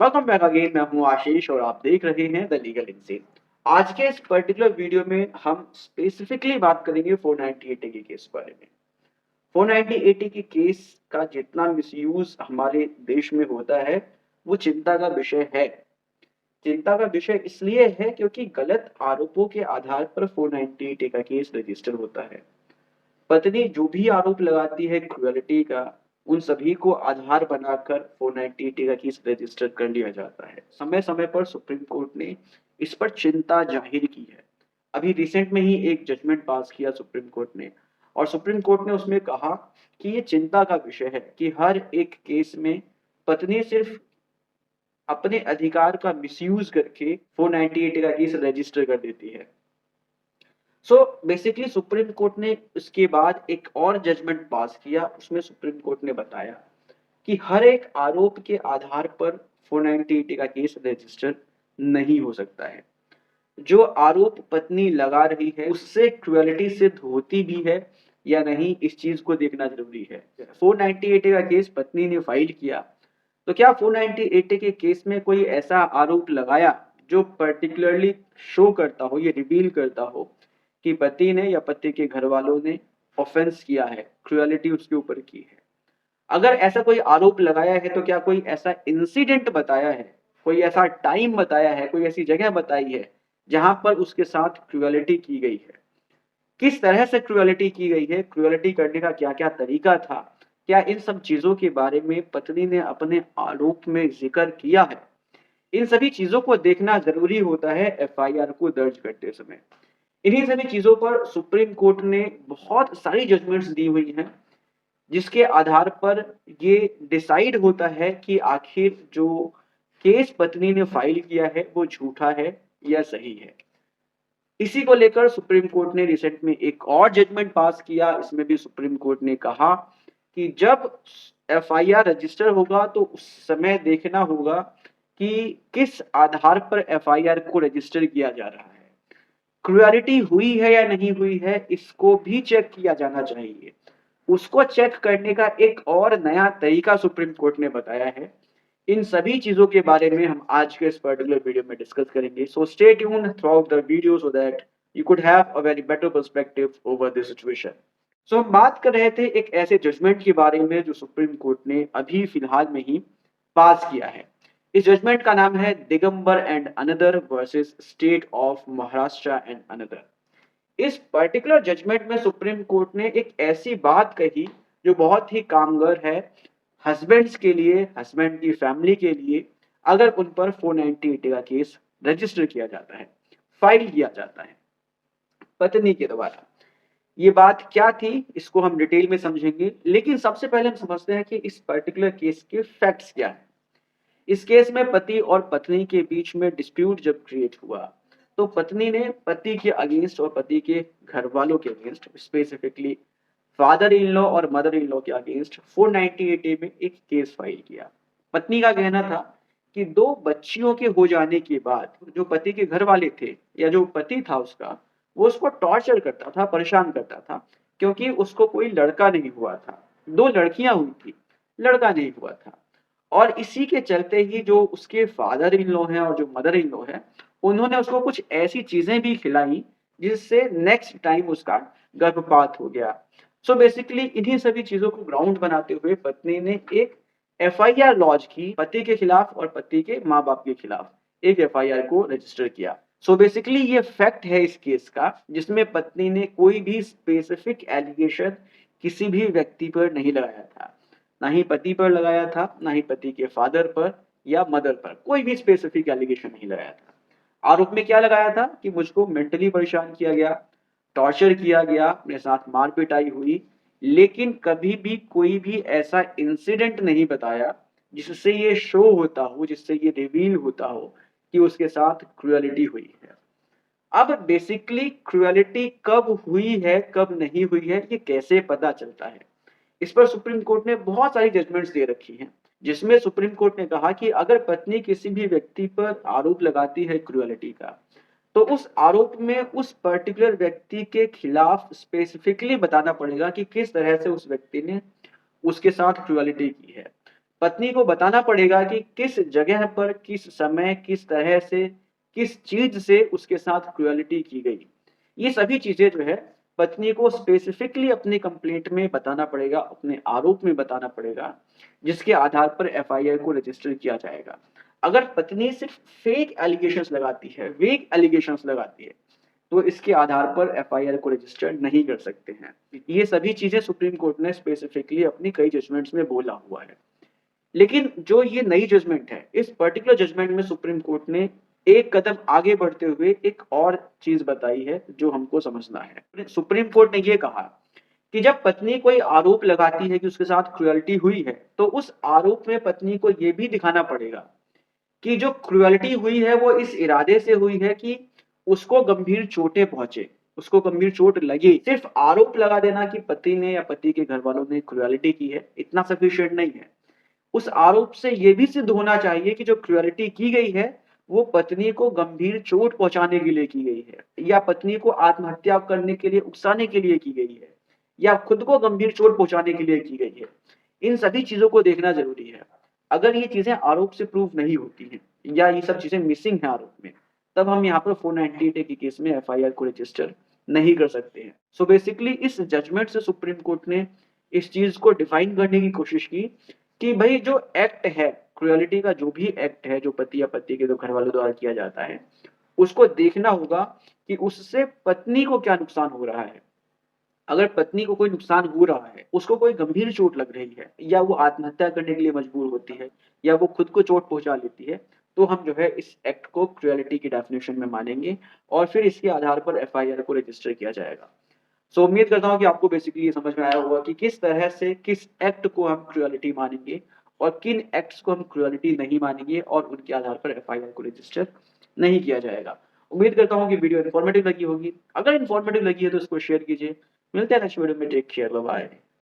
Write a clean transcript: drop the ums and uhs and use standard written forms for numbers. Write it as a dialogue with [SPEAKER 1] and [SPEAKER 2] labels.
[SPEAKER 1] Welcome back again. मैं हूं आशीष और आप देख रहे हैं द लीगल इनसीन। आज के इस पर्टिकुलर वीडियो में हम स्पेसिफिकली बात करेंगे 498 के केस बारे में। 498 के केस का जितना मिसयूज हमारे देश में होता है वो चिंता का विषय है। चिंता का विषय इसलिए है क्योंकि गलत आरोपों के आधार पर 498 का केस रजिस्टर होता है। पत्नी जो भी आरोप लगाती है क्रुएलिटी का, उन सभी को आधार बनाकर 498 का केस रजिस्टर कर लिया जाता है। समय समय पर सुप्रीम कोर्ट ने इस पर चिंता जाहिर की है। अभी रिसेंट में ही एक जजमेंट पास किया सुप्रीम कोर्ट ने, और सुप्रीम कोर्ट ने उसमें कहा कि ये चिंता का विषय है कि हर एक केस में पत्नी सिर्फ अपने अधिकार का मिसयूज करके 498 का केस रजिस्टर कर देती है। सो बेसिकली सुप्रीम कोर्ट ने उसके बाद एक और जजमेंट पास किया। उसमें सुप्रीम कोर्ट ने बताया कि हर एक आरोप के आधार पर 498 का केस रजिस्टर नहीं हो सकता है। जो आरोप पत्नी लगा रही है उससे क्रुएलिटी सिद्ध होती भी है या नहीं, इस चीज को देखना जरूरी है। 498 का केस पत्नी ने फाइल किया, तो क्या 498 के केस में कोई ऐसा आरोप लगाया जो पर्टिकुलरली शो करता हो, ये रिवील करता हो कि पति ने या पति के घर वालों ने ऑफेंस किया है, क्रुएलिटी उसके ऊपर की है। अगर ऐसा कोई आरोप लगाया है तो क्या कोई ऐसा इंसिडेंट बताया है, कोई ऐसा टाइम बताया है, कोई ऐसी जगह बताई है जहां पर उसके साथ क्रुएलिटी की गई है। किस तरह से क्रुएलिटी की गई है, क्रुएलिटी करने का क्या क्या तरीका था, क्या इन सब चीजों के बारे में पत्नी ने अपने आरोप में जिक्र किया है। इन सभी चीजों को देखना जरूरी होता है एफआईआर को दर्ज करते समय। इन्हीं सभी चीजों पर सुप्रीम कोर्ट ने बहुत सारी जजमेंट्स दी हुई हैं, जिसके आधार पर ये डिसाइड होता है कि आखिर जो केस पत्नी ने फाइल किया है वो झूठा है या सही है। इसी को लेकर सुप्रीम कोर्ट ने रिसेंट में एक और जजमेंट पास किया। इसमें भी सुप्रीम कोर्ट ने कहा कि जब एफआईआर रजिस्टर होगा तो उस समय देखना होगा कि किस आधार पर एफआईआर को रजिस्टर किया जा रहा है। क्रुएलिटी हुई है या नहीं हुई है, इसको भी चेक किया जाना चाहिए। उसको चेक करने का एक और नया तरीका सुप्रीम कोर्ट ने बताया है। इन सभी चीजों के बारे में हम आज के इस पर्टिकुलर वीडियो में डिस्कस करेंगे। So stay tuned throughout the video so that you could have a very better perspective over this situation. So हम बात कर रहे थे एक ऐसे जजमेंट के बारे में जो सुप्रीम कोर्ट ने अभी फिलहाल में ही पास किया है। इस जजमेंट का नाम है Digambar and another versus state of Maharashtra and another. इस पर्टिकुलर जजमेंट में सुप्रीम कोर्ट ने एक ऐसी बात कही जो बहुत ही कामगार है हस्बैंड्स के लिए, हस्बैंड की फैमिली के लिए, अगर उन पर 498 का केस रजिस्टर किया जाता है, फाइल किया जाता है पत्नी के द्वारा। ये बात क्या थी इसको हम डिटेल में समझेंगे, लेकिन सबसे पहले हम समझते हैं कि इस पर्टिकुलर केस के फैक्ट्स क्या है। इस केस में पति और पत्नी के बीच में डिस्प्यूट जब क्रिएट हुआ, तो पत्नी ने पति के अगेंस्ट और पति के घर वालों के against, specifically father in law और मदर इन लॉ के अगेंस्ट 498 में एक केस फाइल किया। पत्नी का कहना था कि दो बच्चियों के हो जाने के बाद जो पति के घर वाले थे या जो पति था उसका, वो उसको टॉर्चर करता था, परेशान करता था, क्योंकि उसको कोई लड़का नहीं हुआ था। दो लड़कियां हुई थी, लड़का नहीं हुआ था। और इसी के चलते ही जो उसके फादर इन लॉ हैं और जो मदर इन लॉ है, उन्होंने उसको कुछ ऐसी चीजें भी खिलाई जिससे नेक्स्ट टाइम उसका गर्भपात हो गया। सो बेसिकली इन्हीं सभी चीजों को ग्राउंड बनाते हुए पत्नी ने एक एफआईआर लॉन्च की पति के खिलाफ और पति के माँ बाप के खिलाफ एक एफआईआर को रजिस्टर किया। सो बेसिकली ये फैक्ट है इस केस का, जिसमें पत्नी ने कोई भी स्पेसिफिक एलिगेशन किसी भी व्यक्ति पर नहीं लगाया था। ना ही पति पर लगाया था, ना ही पति के फादर पर या मदर पर कोई भी स्पेसिफिक एलिगेशन नहीं लगाया था। आरोप में क्या लगाया था कि मुझको मेंटली परेशान किया गया, टॉर्चर किया गया, मेरे साथ मार पिटाई हुई, लेकिन कभी भी कोई भी ऐसा इंसिडेंट नहीं बताया जिससे ये शो होता हो, जिससे ये रिवील होता हो कि उसके साथ क्रुएलिटी हुई है। अब बेसिकली क्रुएलिटी कब हुई है, कब नहीं हुई है, ये कैसे पता चलता है, इस पर सुप्रीम कोर्ट ने बहुत सारी जजमेंट्स दे रखी हैं। जिसमें सुप्रीम कोर्ट ने कहा कि अगर पत्नी किसी भी व्यक्ति पर आरोप लगाती है क्रुएलिटी का, तो उस आरोप में उस पर्टिकुलर व्यक्ति के खिलाफ स्पेसिफिकली बताना पड़ेगा कि किस तरह से उस व्यक्ति ने उसके साथ क्रुएलिटी की है। पत्नी को बताना पड़ेगा कि किस जगह पर, किस समय, किस तरह से, किस चीज से उसके साथ क्रुएलिटी की गई। ये सभी चीजें जो है पत्नी को स्पेसिफिकली अपनी कंप्लेंट में बताना पड़ेगा, अपने आरोप में बताना पड़ेगा, जिसके आधार पर एफआईआर को रजिस्टर किया जाएगा। अगर पत्नी सिर्फ फेक एलिगेशंस लगाती है, वेग एलिगेशंस लगाती है, तो इसके आधार पर एफआईआर को रजिस्टर नहीं कर सकते हैं। ये सभी चीजें सुप्रीम कोर्ट ने स्पेसिफिकली अपनी कई जजमेंट्स में बोला हुआ है। लेकिन जो ये नई जजमेंट है, इस पर्टिकुलर जजमेंट में सुप्रीम कोर्ट ने एक कदम आगे बढ़ते हुए एक और चीज बताई है जो हमको समझना है। सुप्रीम कोर्ट ने ये कहा कि जब पत्नी कोई आरोप लगाती है कि उसके साथ क्रुएल्टी हुई है, तो उस आरोप में पत्नी को ये भी दिखाना पड़ेगा कि जो क्रुएल्टी हुई है वो इस इरादे से हुई है कि उसको गंभीर चोटें पहुंचे, उसको गंभीर चोट लगे। सिर्फ आरोप लगा देना कि पति ने या पति के घर वालों ने क्रुएल्टी की है, इतना सफिशिएंट नहीं है। उस आरोप से ये भी सिद्ध होना चाहिए कि जो क्रुएल्टी की गई है वो पत्नी को गंभीर चोट पहुंचाने के लिए की गई है, या पत्नी को आत्महत्या करने के लिए उकसाने के लिए की गई है, या खुद को गंभीर चोट पहुंचाने के लिए की गई है। इन सभी चीजों को देखना जरूरी है। अगर ये चीजें आरोप से प्रूव नहीं होती हैं या ये सब चीजें मिसिंग है आरोप में, तब हम यहाँ पर 498 के केस में एफआईआर को रजिस्टर नहीं कर सकते हैं। सो बेसिकली इस जजमेंट से सुप्रीम कोर्ट ने इस चीज को डिफाइन करने की कोशिश की कि भाई जो एक्ट है, क्रुएलिटी का जो भी एक्ट है जो पति या पति के दो घर वालों द्वारा किया जाता है, उसको देखना होगा कि उससे पत्नी को क्या नुकसान हो रहा है। अगर पत्नी को कोई नुकसान हो रहा है, उसको कोई गंभीर चोट लग रही है, या वो आत्महत्या करने के लिए मजबूर होती है, या वो खुद को चोट पहुंचा लेती है, तो हम जो है इस एक्ट को क्रुएलिटी की डेफिनेशन में मानेंगे और फिर इसके आधार पर एफआईआर को रजिस्टर किया जाएगा। सो उम्मीद करता हूँ कि आपको बेसिकली ये समझ में आया होगा कि किस तरह से किस एक्ट को हम क्रुएलिटी मानेंगे और किन एक्ट्स को हम क्रुएलिटी नहीं मानेंगे और उनके आधार पर एफआईआर को रजिस्टर नहीं किया जाएगा। उम्मीद करता हूँ कि वीडियो इन्फॉर्मेटिव लगी होगी। अगर इन्फॉर्मेटिव लगी है तो इसको शेयर कीजिए। मिलते हैं नेक्स्ट वीडियो में। Take care, bye bye.